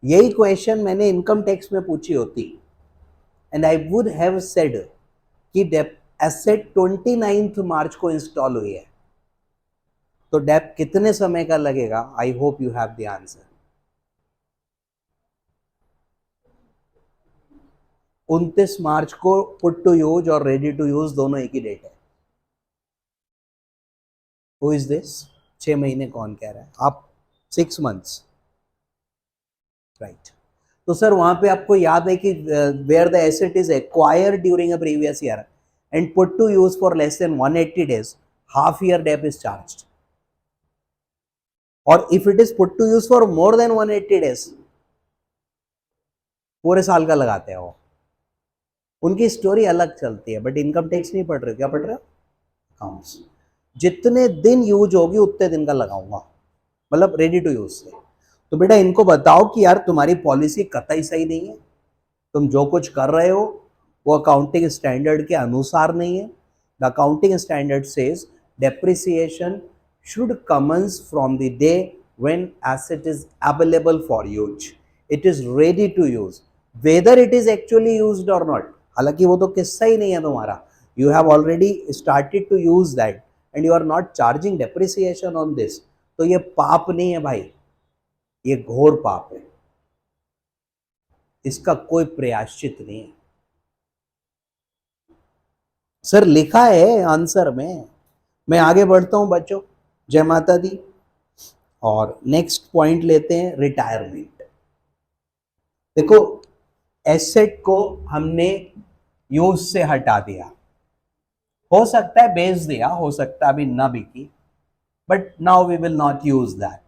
यही क्वेश्चन मैंने इनकम टैक्स में पूछी होती and I would have said कि डेप एसेट 29 मार्च को इंस्टॉल हुई है तो डेप कितने समय का लगेगा। I hope you have the answer. 29 मार्च को पुट टू यूज और रेडी टू यूज दोनों एक ही डेट है। Who is this? 6 महीने कौन कह रहा है? आप 6 months, राइट। तो सर वहां पे आपको याद है कि where the asset is acquired during a previous year and put to use for less than 180 days, half year dep is charged. और if it is put to use for more than 180 days, पूरे साल का लगाते हैं वो। उनकी स्टोरी अलग चलती है, बट इनकम टैक्स नहीं पढ़ रहे। क्या पढ़ रहे हो? अकाउंट्स। जितने दिन यूज होगी उतने दिन का लगाऊंगा, मतलब रेडी टू यूज से। तो बेटा इनको बताओ कि यार तुम्हारी पॉलिसी कतई सही नहीं है, तुम जो कुछ कर रहे हो वो अकाउंटिंग स्टैंडर्ड के अनुसार नहीं है। The accounting standard says depreciation should commence from the day when asset is available for use, it is ready to use, whether it is actually used or not। हालांकि वो तो किस्सा ही नहीं है तुम्हारा, you have already started to use that and you are not charging depreciation on this। तो ये पाप नहीं है भाई, ये घोर पाप है, इसका कोई प्रायश्चित नहीं है। सर लिखा है आंसर में। मैं आगे बढ़ता हूं बच्चों, जय माता दी। और नेक्स्ट पॉइंट लेते हैं रिटायरमेंट। देखो एसेट को हमने यूज से हटा दिया, हो सकता है बेच दिया, हो सकता है अभी ना बिकी, but now we will not use that.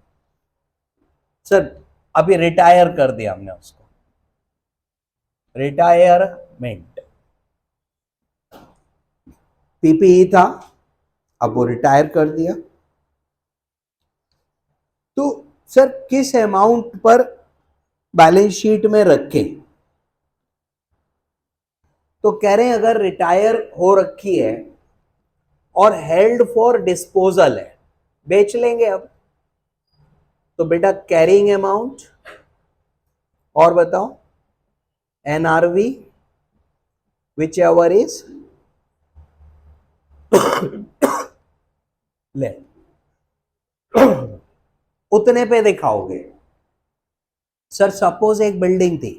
Sir अभी रिटायर कर दिया हमने उसको, रिटायरमेंट। पीपीई था, अब वो रिटायर कर दिया। तो सर किस अमाउंट पर बैलेंस शीट में रखें? तो कह रहे हैं अगर रिटायर हो रखी है और हेल्ड फॉर डिस्पोजल है, बेच लेंगे अब, तो बेटा कैरिंग अमाउंट और बताओ एनआरवी विच एवर इज ले उतने पे दिखाओगे। सर सपोज एक बिल्डिंग थी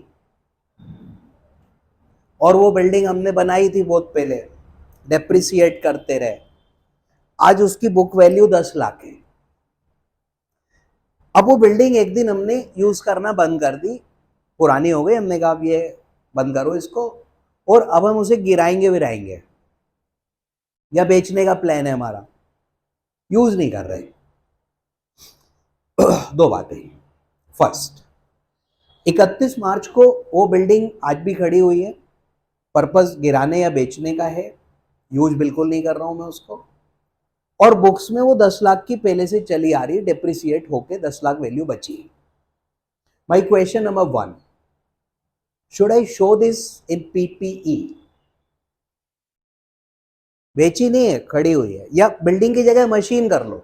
और वो बिल्डिंग हमने बनाई थी बहुत पहले, डेप्रिसिएट करते रहे, आज उसकी बुक वैल्यू 10 लाख है। अब वो बिल्डिंग एक दिन हमने यूज करना बंद कर दी, पुरानी हो गई, हमने कहा ये बंद करो इसको, और अब हम उसे गिराएंगे विराएंगे या बेचने का प्लान है हमारा, यूज नहीं कर रहे। दो बातें। फर्स्ट, 31 मार्च को वो बिल्डिंग आज भी खड़ी हुई है, पर्पस गिराने या बेचने का है, यूज बिल्कुल नहीं कर रहा हूं मैं उसको, और बुक्स में वो 10 लाख की पहले से चली आ रही है, डेप्रिसिएट होके 10 लाख वैल्यू बची है। My question number 1, should I show this in PPE? बेची नहीं है, खड़ी हुई है, या बिल्डिंग की जगह मशीन कर लो,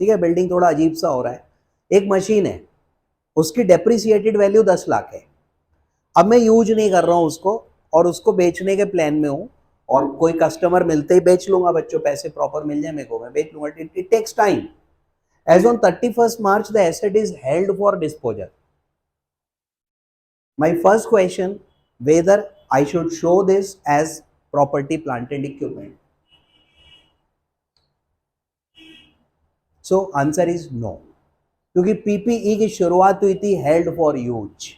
ठीक है, बिल्डिंग थोड़ा अजीब सा हो रहा है, एक मशीन है, उसकी डेप्रिसिएटेड वैल्यू 10 लाख है, अब मैं यूज नहीं कर रहा हूं उसको और उसको बेचने के प्लान में हूं, और कोई कस्टमर मिलते ही बेच लूंगा बच्चों, पैसे प्रॉपर मिल जाए मेरे को, मैं बेच लूंगा, it takes time. As on 31st March the asset is held for disposal. My first question, whether I should show this as property plant and equipment? So answer is no, क्योंकि पीपीई की शुरुआत हुई थी held for use,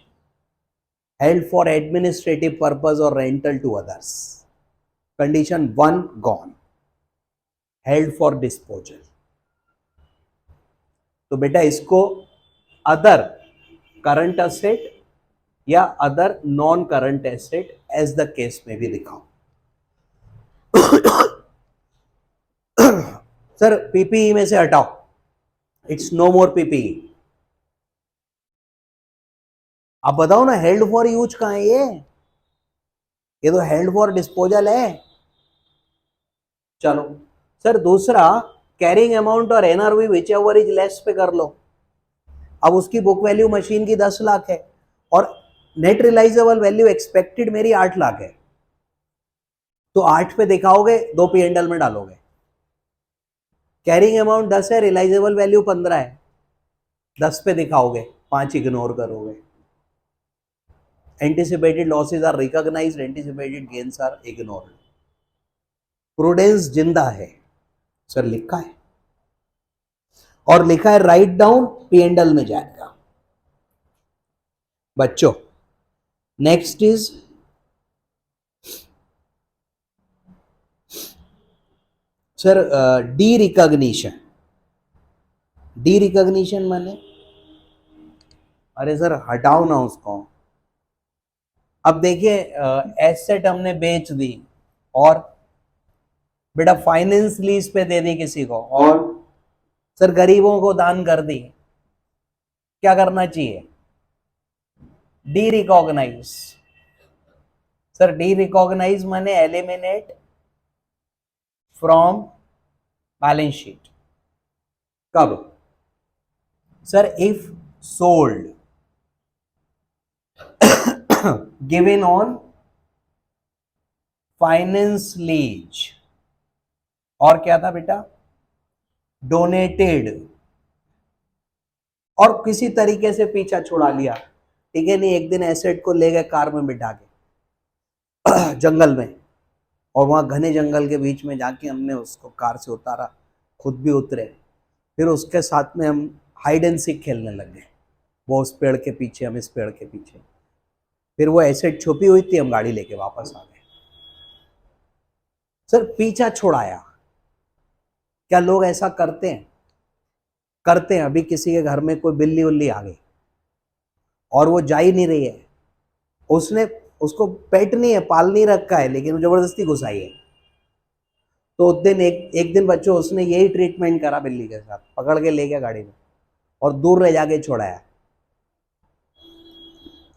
held for administrative purpose और rental to others. Condition 1 gone, held for disposal. तो बेटा इसको अदर करंट एसेट या other non current asset as the case में भी दिखाओ। सर पीपीई में से हटाओ, इट्स नो मोर पीपीई। आप बताओ ना, हेल्ड फॉर यूज कहां है ये तो हेल्ड फॉर डिस्पोजल है। चलो सर दूसरा, कैरिंग अमाउंट और NRV which ever is less पे कर लो। अब उसकी बुक वैल्यू मशीन की 10 लाख है और नेट रियलाइजेबल वैल्यू एक्सपेक्टेड मेरी 8 लाख है, तो 8 पे दिखाओगे, 2 P&L में डालोगे। कैरिंग अमाउंट 10 है, रियलाइजेबल वैल्यू 15 है, 10 पे दिखाओगे, 5 इग्नोर करोगे। Anticipated losses are recognised, anticipated gains are ignored. Prudence जिंदा है, सर लिखा है। और लिखा है write down, P and L में जाएगा बच्चों। Next is sir derecognition. Derecognition माने, अरे सर हटाओ ना उसको। अब देखिए एसेट हमने बेच दी और बेटा फाइनेंस लीज पे दे दी किसी को, और सर गरीबों को दान कर दी, क्या करना चाहिए? Derecognise. Sir derecognise माने एलिमिनेट फ्रॉम बैलेंस शीट। कब? Sir if sold, given on finance lease, और क्या था बेटा? डोनेटेड, और किसी तरीके से पीछा छुड़ा लिया, ठीक है नहीं, एक दिन एसेट को ले गए कार में बिठा के जंगल में, और वहां घने जंगल के बीच में जाके हमने उसको कार से उतारा, खुद भी उतरे, फिर उसके साथ में हम हाइड एंड सीक खेलने लग गए, वो उस पेड़ के पीछे, हम इस पेड़ के पीछे, फिर वो एसेट छुपी हुई थी, हम गाड़ी लेके वापस आ गए। सर पीछा छुड़ाया। क्या लोग ऐसा करते हैं? करते हैं। अभी किसी के घर में कोई बिल्ली उल्ली आ गई और वो जा ही नहीं रही है, उसने उसको पेट नहीं है, पाल नहीं रखा है, लेकिन जबरदस्ती घुसाई है, तो उस दिन एक दिन बच्चों उसने यही ट्रीटमेंट करा बिल्ली के साथ, पकड़ के ले गया गाड़ी में और दूर ले जाके छोड़ाया।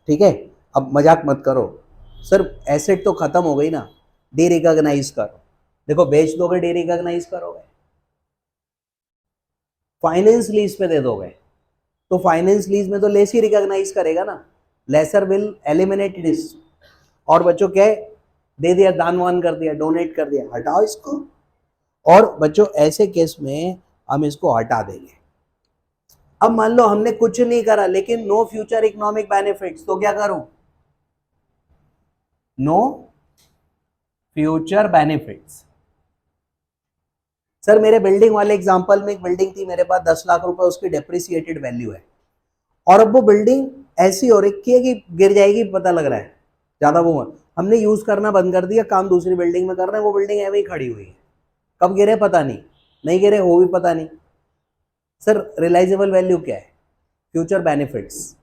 ठीक है, अब मजाक मत करो सर, एसेट तो खत्म हो गई ना, डी रिकॉग्नाइज करो। देखो बेच दोगे, डी रिकॉग्नाइज करोगे, फाइनेंस लीज पे दे दोगे तो फाइनेंस लीज में तो लेस ही रिकॉग्नाइज करेगा ना, लेसर विल एलिमिनेट दिस। और बच्चों क्या है, दे दिया, दान वान कर दिया, डोनेट कर दिया, हटाओ इसको। और बच्चों ऐसे केस में हम इसको हटा देंगे। अब मान लो हमने कुछ नहीं करा लेकिन नो फ्यूचर इकोनॉमिक बेनिफिट्स, तो क्या करूं? No future benefits. सर मेरे बिल्डिंग वाले एग्जांपल में एक बिल्डिंग थी मेरे पास, 10 लाख रुपए उसकी डेप्रिसिएटेड वैल्यू है, और अब वो बिल्डिंग ऐसी हो रखी है कि गिर जाएगी, पता लग रहा है, ज्यादा वो हमने यूज करना बंद कर दिया, काम दूसरी बिल्डिंग में कर रहे हैं, वो बिल्डिंग ऐਵੇਂ ही खड़ी हुई है, कब गिरे पता नहीं, नहीं गिरे वो भी पता नहीं। सर रियलाइजेबल वैल्यू क्या है? फ्यूचर बेनिफिट्स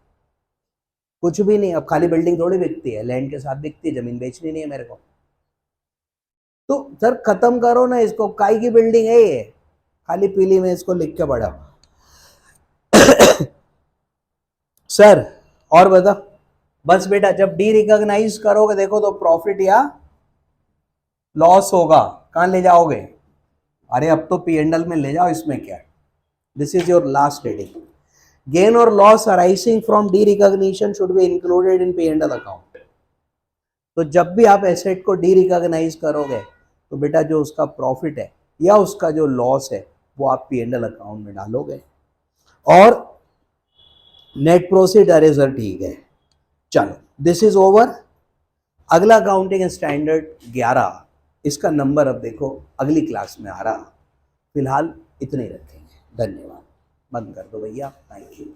कुछ भी नहीं। अब खाली बिल्डिंग थोड़ी बिकती है, लैंड के साथ बिकती है, जमीन बेचनी नहीं है मेरे को, तो सर खत्म करो ना इसको, काय की बिल्डिंग है ये, खाली पीली में इसको लिख के बढ़ाओ। सर और बता, बस बेटा जब डी रिकॉग्नाइज करोगे देखो तो प्रॉफिट या लॉस होगा, कहां ले जाओगे? अरे अब तो पी एंड एल में ले जाओ, इसमें क्या है, this is your last heading. Gain और loss arising from derecognition should be included in P and L account. तो जब भी आप एसेट को डी रिकॉग्नाइज करोगे तो बेटा जो उसका प्रॉफिट है या उसका जो लॉस है वो आप पी एंड एल अकाउंट में डालोगे। और नेट प्रोसीड, अरे सर ठीक है, चलो दिस इज ओवर। अगला अकाउंटिंग स्टैंडर्ड 11, इसका नंबर अब देखो अगली क्लास में आ रहा, फिलहाल इतने ही रखेंगे। धन्यवाद, बंद कर दो भैया, थैंक यू।